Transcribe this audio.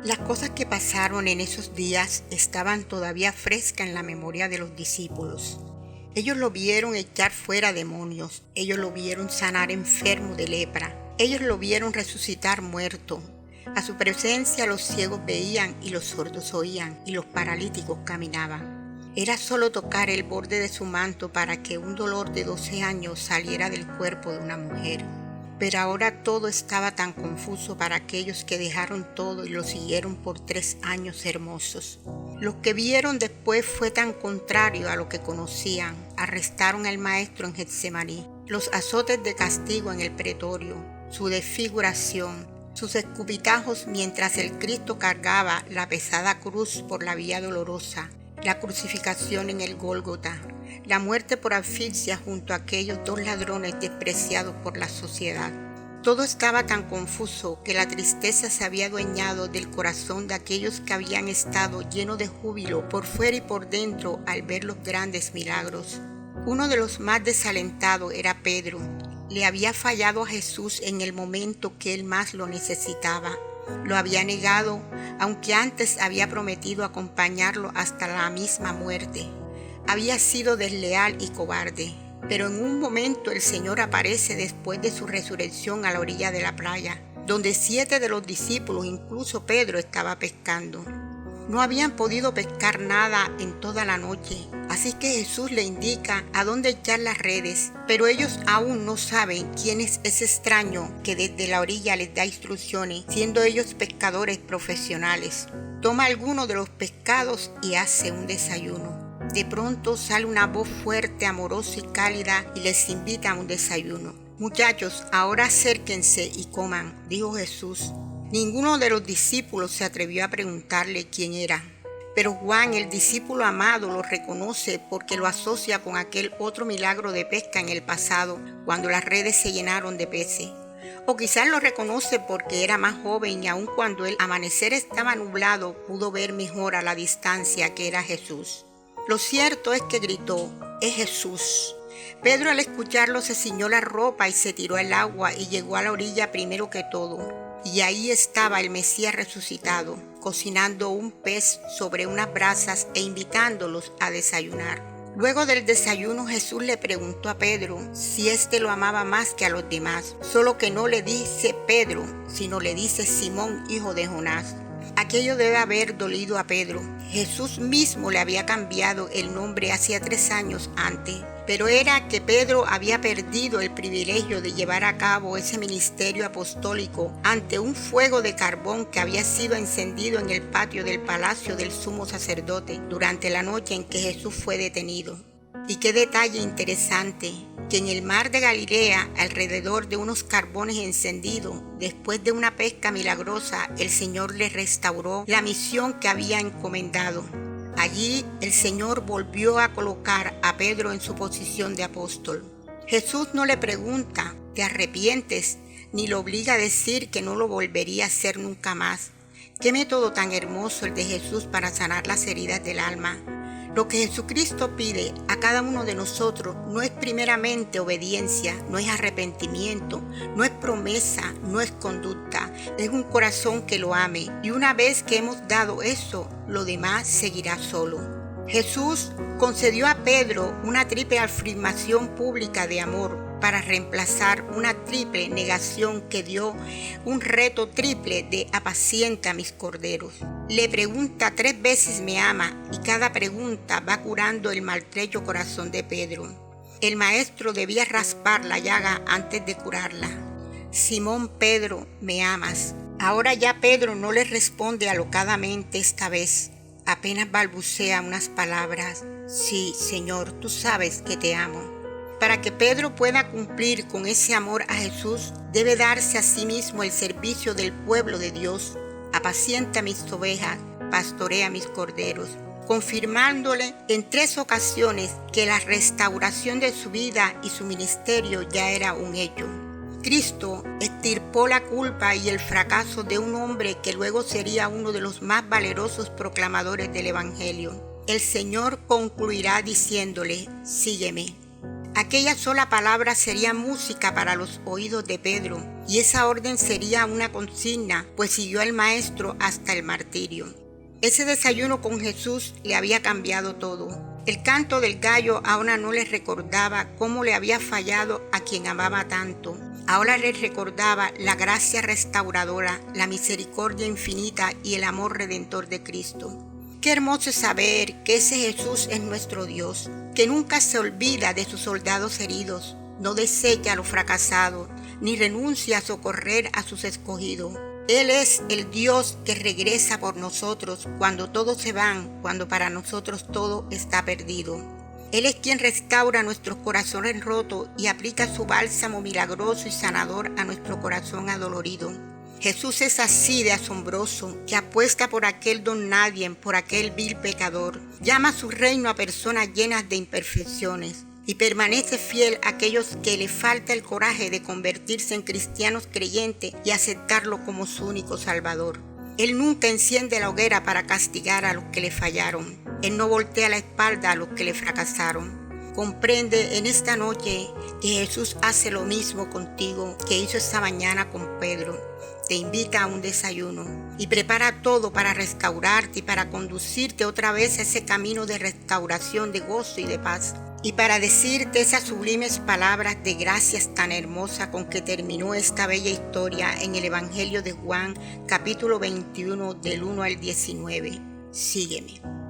Las cosas que pasaron en esos días estaban todavía frescas en la memoria de los discípulos. Ellos lo vieron echar fuera demonios, ellos lo vieron sanar enfermos de lepra, ellos lo vieron resucitar muerto. A su presencia los ciegos veían y los sordos oían y los paralíticos caminaban. Era solo tocar el borde de su manto para que un dolor de 12 años saliera del cuerpo de una mujer. Pero ahora todo estaba tan confuso para aquellos que dejaron todo y lo siguieron por 3 años hermosos. Lo que vieron después fue tan contrario a lo que conocían. Arrestaron al maestro en Getsemaní, los azotes de castigo en el pretorio, su desfiguración, sus escupitajos mientras el Cristo cargaba la pesada cruz por la vía dolorosa, la crucificación en el Gólgota, la muerte por asfixia junto a aquellos 2 ladrones despreciados por la sociedad. Todo estaba tan confuso que la tristeza se había adueñado del corazón de aquellos que habían estado llenos de júbilo por fuera y por dentro al ver los grandes milagros. Uno de los más desalentados era Pedro. Le había fallado a Jesús en el momento que él más lo necesitaba. Lo había negado, aunque antes había prometido acompañarlo hasta la misma muerte. Había sido desleal y cobarde, pero en un momento el Señor aparece después de su resurrección a la orilla de la playa, donde 7 de los discípulos, incluso Pedro, estaba pescando. No habían podido pescar nada en toda la noche, así que Jesús le indica a dónde echar las redes, pero ellos aún no saben quién es ese extraño que desde la orilla les da instrucciones, siendo ellos pescadores profesionales. Toma alguno de los pescados y hace un desayuno. De pronto sale una voz fuerte, amorosa y cálida y les invita a un desayuno. «Muchachos, ahora acérquense y coman», dijo Jesús. Ninguno de los discípulos se atrevió a preguntarle quién era. Pero Juan, el discípulo amado, lo reconoce porque lo asocia con aquel otro milagro de pesca en el pasado, cuando las redes se llenaron de peces. O quizás lo reconoce porque era más joven y aun cuando el amanecer estaba nublado, pudo ver mejor a la distancia que era Jesús. Lo cierto es que gritó: «¡Es Jesús!». Pedro al escucharlo se ciñó la ropa y se tiró al agua y llegó a la orilla primero que todo. Y ahí estaba el Mesías resucitado, cocinando un pez sobre unas brasas e invitándolos a desayunar. Luego del desayuno Jesús le preguntó a Pedro si éste lo amaba más que a los demás, solo que no le dice Pedro, sino le dice Simón, hijo de Jonás. Aquello debe haber dolido a Pedro. Jesús mismo le había cambiado el nombre hacía 3 años antes, pero era que Pedro había perdido el privilegio de llevar a cabo ese ministerio apostólico ante un fuego de carbón que había sido encendido en el patio del palacio del sumo sacerdote durante la noche en que Jesús fue detenido. Y qué detalle interesante, que en el mar de Galilea, alrededor de unos carbones encendidos, después de una pesca milagrosa, el Señor le restauró la misión que había encomendado. Allí el Señor volvió a colocar a Pedro en su posición de apóstol. Jesús no le pregunta, ¿te arrepientes?, ni lo obliga a decir que no lo volvería a hacer nunca más. Qué método tan hermoso el de Jesús para sanar las heridas del alma. Lo que Jesucristo pide a cada uno de nosotros no es primeramente obediencia, no es arrepentimiento, no es promesa, no es conducta, es un corazón que lo ame. Y una vez que hemos dado eso, lo demás seguirá solo. Jesús concedió a Pedro una triple afirmación pública de amor para reemplazar una triple negación que dio un reto triple de apacienta mis corderos. Le pregunta 3 veces me ama y cada pregunta va curando el maltrecho corazón de Pedro. El maestro debía raspar la llaga antes de curarla. Simón Pedro, ¿me amas? Ahora ya Pedro no le responde alocadamente esta vez. Apenas balbucea unas palabras. Sí, Señor, tú sabes que te amo. Para que Pedro pueda cumplir con ese amor a Jesús, debe darse a sí mismo el servicio del pueblo de Dios. Apacienta mis ovejas, pastorea mis corderos, confirmándole en 3 ocasiones que la restauración de su vida y su ministerio ya era un hecho. Cristo extirpó la culpa y el fracaso de un hombre que luego sería uno de los más valerosos proclamadores del Evangelio. El Señor concluirá diciéndole: sígueme. Aquella sola palabra sería música para los oídos de Pedro, y esa orden sería una consigna, pues siguió al Maestro hasta el martirio. Ese desayuno con Jesús le había cambiado todo. El canto del gallo ahora no le recordaba cómo le había fallado a quien amaba tanto. Ahora le recordaba la gracia restauradora, la misericordia infinita y el amor redentor de Cristo. Qué hermoso es saber que ese Jesús es nuestro Dios, que nunca se olvida de sus soldados heridos, no desecha a los fracasados, ni renuncia a socorrer a sus escogidos. Él es el Dios que regresa por nosotros cuando todos se van, cuando para nosotros todo está perdido. Él es quien restaura nuestros corazones rotos y aplica su bálsamo milagroso y sanador a nuestro corazón adolorido. Jesús es así de asombroso, que apuesta por aquel don nadie, por aquel vil pecador. Llama a su reino a personas llenas de imperfecciones y permanece fiel a aquellos que le falta el coraje de convertirse en cristianos creyentes y aceptarlo como su único Salvador. Él nunca enciende la hoguera para castigar a los que le fallaron. Él no voltea la espalda a los que le fracasaron. Comprende en esta noche que Jesús hace lo mismo contigo que hizo esta mañana con Pedro. Te invita a un desayuno y prepara todo para restaurarte y para conducirte otra vez a ese camino de restauración, de gozo y de paz. Y para decirte esas sublimes palabras de gracias tan hermosas con que terminó esta bella historia en el Evangelio de Juan, capítulo 21, del 1 al 19. Sígueme.